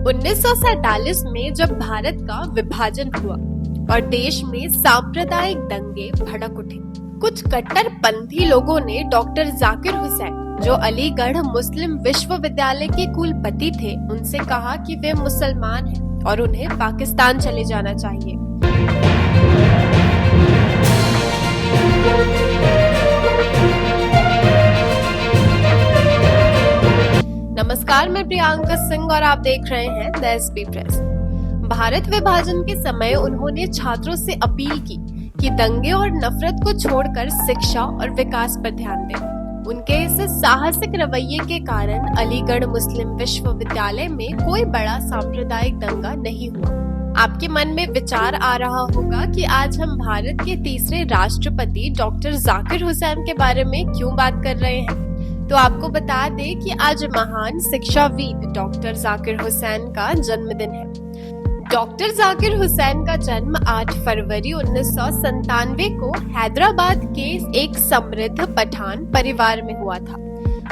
1947 में जब भारत का विभाजन हुआ और देश में सांप्रदायिक दंगे भड़क उठे, कुछ कट्टरपंथी लोगों ने डॉक्टर जाकिर हुसैन, जो अलीगढ़ मुस्लिम विश्वविद्यालय के कुलपति थे, उनसे कहा कि वे मुसलमान हैं और उन्हें पाकिस्तान चले जाना चाहिए। नमस्कार, मैं प्रियंका सिंह और आप देख रहे हैं द एसपी प्रेस। भारत विभाजन के समय उन्होंने छात्रों से अपील की कि दंगे और नफरत को छोड़कर शिक्षा और विकास पर ध्यान दें। उनके इस साहसिक रवैये के कारण अलीगढ़ मुस्लिम विश्वविद्यालय में कोई बड़ा सांप्रदायिक दंगा नहीं हुआ। आपके मन में विचार आ रहा होगा कि आज हम भारत के तीसरे राष्ट्रपति डॉक्टर जाकिर हुसैन के बारे में क्यों बात कर रहे हैं। तो आपको बता दें कि आज महान शिक्षाविद डॉक्टर जाकिर हुसैन का जन्मदिन है। डॉक्टर जाकिर हुसैन का जन्म 8 फरवरी 1997 को हैदराबाद के एक समृद्ध पठान परिवार में हुआ था।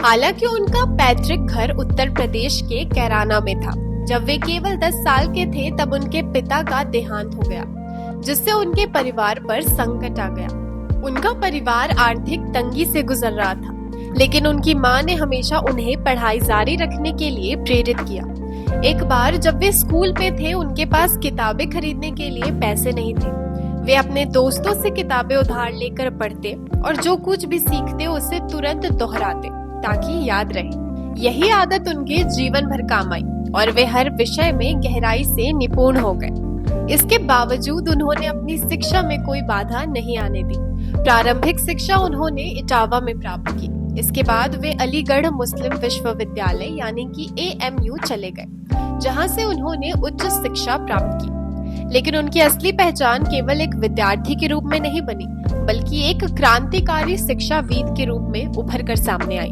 हालांकि उनका पैतृक घर उत्तर प्रदेश के कैराना में था। जब वे केवल 10 साल के थे तब उनके पिता का देहांत हो गया, जिससे उनके परिवार पर संकट आ गया। उनका परिवार आर्थिक तंगी से गुजर रहा था, लेकिन उनकी मां ने हमेशा उन्हें पढ़ाई जारी रखने के लिए प्रेरित किया। एक बार जब वे स्कूल में थे, उनके पास किताबें खरीदने के लिए पैसे नहीं थे। वे अपने दोस्तों से किताबें उधार लेकर पढ़ते और जो कुछ भी सीखते उसे तुरंत दोहराते ताकि याद रहे। यही आदत उनके जीवन भर काम आई और वे हर विषय में गहराई से निपुण हो गए। इसके बावजूद उन्होंने अपनी शिक्षा में कोई बाधा नहीं आने दी। प्रारंभिक शिक्षा उन्होंने इटावा में प्राप्त की। इसके बाद वे अलीगढ़ मुस्लिम विश्वविद्यालय यानी कि AMU चले गए, जहां से उन्होंने उच्च शिक्षा प्राप्त की। लेकिन उनकी असली पहचान केवल एक विद्यार्थी के रूप में नहीं बनी, बल्कि एक क्रांतिकारी शिक्षाविद के रूप में उभर कर सामने आई।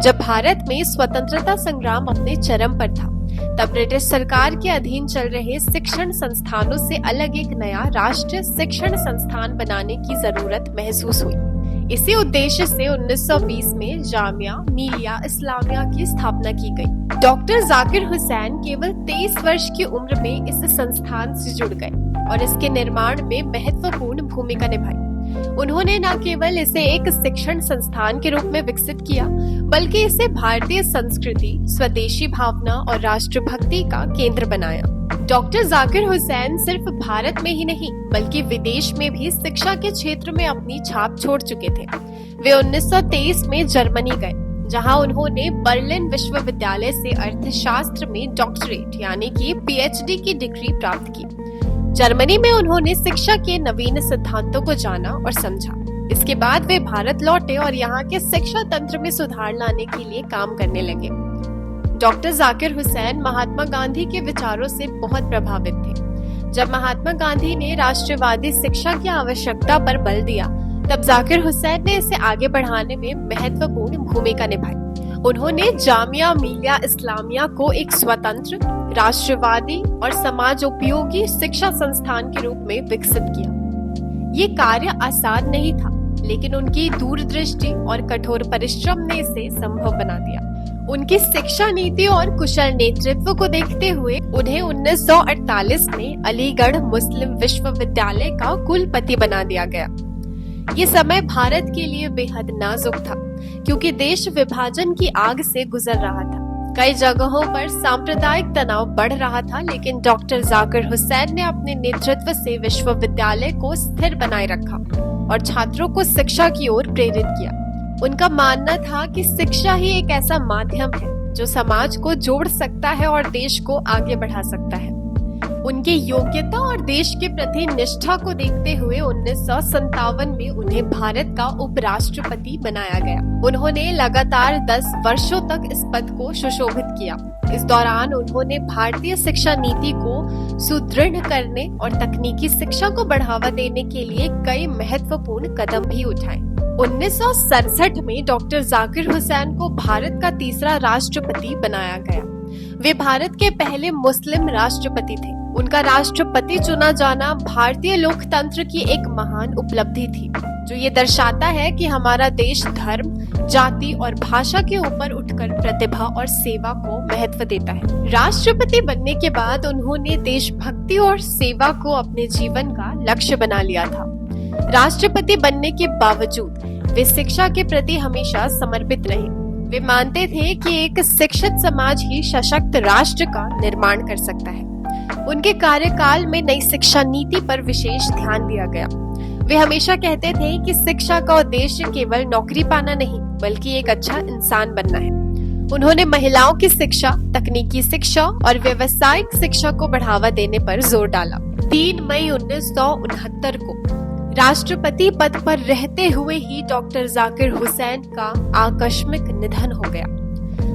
जब भारत में स्वतंत्रता संग्राम अपने चरम पर था, तब ब्रिटिश सरकार के अधीन चल रहे शिक्षण संस्थानों से अलग एक नया राष्ट्रीय शिक्षण संस्थान बनाने की जरूरत महसूस हुई। इसी उद्देश्य से 1920 में जामिया मिलिया इस्लामिया की स्थापना की गई। डॉक्टर जाकिर हुसैन केवल 23 वर्ष की उम्र में इस संस्थान से जुड़ गए और इसके निर्माण में महत्वपूर्ण भूमिका निभाई। उन्होंने न केवल इसे एक शिक्षण संस्थान के रूप में विकसित किया, बल्कि इसे भारतीय संस्कृति, स्वदेशी भावना और राष्ट्रभक्ति का केंद्र बनाया। डॉक्टर जाकिर हुसैन सिर्फ भारत में ही नहीं, बल्कि विदेश में भी शिक्षा के क्षेत्र में अपनी छाप छोड़ चुके थे। वे 1923 में जर्मनी गए, जहां उन्होंने बर्लिन विश्वविद्यालय से अर्थशास्त्र में डॉक्टरेट यानी कि PhD की डिग्री प्राप्त की। जर्मनी में उन्होंने शिक्षा के नवीन सिद्धांतों को जाना और समझा। इसके बाद वे भारत लौटे और यहाँ के शिक्षा तंत्र में सुधार लाने के लिए काम करने लगे। डॉक्टर जाकिर हुसैन महात्मा गांधी के विचारों से बहुत प्रभावित थे। जब महात्मा गांधी ने राष्ट्रवादी शिक्षा की आवश्यकता पर बल दिया, तब जाकिर हुसैन ने इसे आगे बढ़ाने में महत्वपूर्ण भूमिका निभाई। उन्होंने जामिया मिलिया इस्लामिया को एक स्वतंत्र, राष्ट्रवादी और समाज उपयोगी शिक्षा संस्थान के रूप में विकसित किया। ये कार्य आसान नहीं था, लेकिन उनकी दूरदृष्टि और कठोर परिश्रम ने इसे संभव बना दिया। उनकी शिक्षा नीति और कुशल नेतृत्व को देखते हुए उन्हें 1948 में अलीगढ़ मुस्लिम विश्वविद्यालय का कुलपति बना दिया गया। ये समय भारत के लिए बेहद नाजुक था, क्योंकि देश विभाजन की आग से गुजर रहा था। कई जगहों पर सांप्रदायिक तनाव बढ़ रहा था, लेकिन डॉक्टर जाकिर हुसैन ने अपने नेतृत्व से विश्वविद्यालय को स्थिर बनाए रखा और छात्रों को शिक्षा की ओर प्रेरित किया। उनका मानना था कि शिक्षा ही एक ऐसा माध्यम है जो समाज को जोड़ सकता है और देश को आगे बढ़ा सकता है। उनकी योग्यता और देश के प्रति निष्ठा को देखते हुए 1957 में उन्हें भारत का उपराष्ट्रपति बनाया गया। उन्होंने लगातार 10 वर्षों तक इस पद को सुशोभित किया। इस दौरान उन्होंने भारतीय शिक्षा नीति को सुदृढ़ करने और तकनीकी शिक्षा को बढ़ावा देने के लिए कई महत्वपूर्ण कदम भी उठाए। 1967 में डॉक्टर जाकिर हुसैन को भारत का तीसरा राष्ट्रपति बनाया गया। वे भारत के पहले मुस्लिम राष्ट्रपति थे। उनका राष्ट्रपति चुना जाना भारतीय लोकतंत्र की एक महान उपलब्धि थी। जो ये दर्शाता है कि हमारा देश धर्म, जाति और भाषा के ऊपर उठकर प्रतिभा और सेवा को महत्व देता है। राष्ट्रपति बनने के बाद उन्होंने देशभक्ति और सेवा को अपने जीवन का लक्ष्य बना लिया था। राष्ट्रपति बनने के बावजूद वे शिक्षा के प्रति हमेशा समर्पित रहे। वे मानते थे कि एक शिक्षित समाज ही सशक्त राष्ट्र का निर्माण कर सकता है। उनके कार्यकाल में नई शिक्षा नीति पर विशेष ध्यान दिया गया। वे हमेशा कहते थे कि शिक्षा का उद्देश्य केवल नौकरी पाना नहीं, बल्कि एक अच्छा इंसान बनना है। उन्होंने महिलाओं की शिक्षा, तकनीकी शिक्षा और व्यावसायिक शिक्षा को बढ़ावा देने पर जोर डाला। 3 मई 1969 को राष्ट्रपति पद पर रहते हुए ही डॉक्टर जाकिर हुसैन का आकस्मिक निधन हो गया।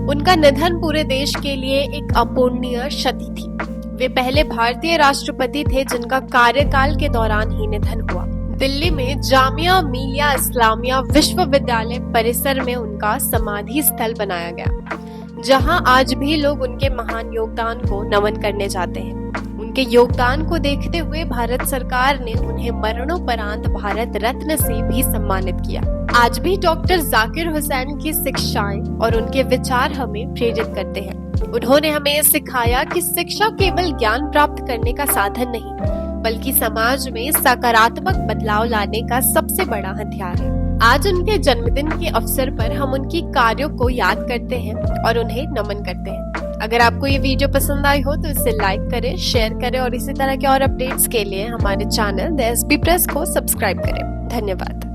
उनका निधन पूरे देश के लिए एक अपूरणीय क्षति थी। वे पहले भारतीय राष्ट्रपति थे जिनका कार्यकाल के दौरान ही निधन हुआ। दिल्ली में जामिया मिलिया इस्लामिया विश्वविद्यालय परिसर में उनका समाधि स्थल बनाया गया, जहां आज भी लोग उनके महान योगदान को नमन करने जाते हैं। उनके योगदान को देखते हुए भारत सरकार ने उन्हें मरणोपरांत भारत रत्न से भी सम्मानित किया। आज भी डॉक्टर जाकिर हुसैन की शिक्षाएं और उनके विचार हमें प्रेरित करते हैं। उन्होंने हमें सिखाया कि शिक्षा केवल ज्ञान प्राप्त करने का साधन नहीं, बल्कि समाज में सकारात्मक बदलाव लाने का सबसे बड़ा हथियार है। आज उनके जन्मदिन के अवसर पर हम उनकी कार्यों को याद करते हैं और उन्हें नमन करते हैं। अगर आपको ये वीडियो पसंद आई हो तो इसे लाइक करें, शेयर करें और इसी तरह के और अपडेट्स के लिए हमारे चैनल द एसबी प्रेस को सब्सक्राइब करें। धन्यवाद।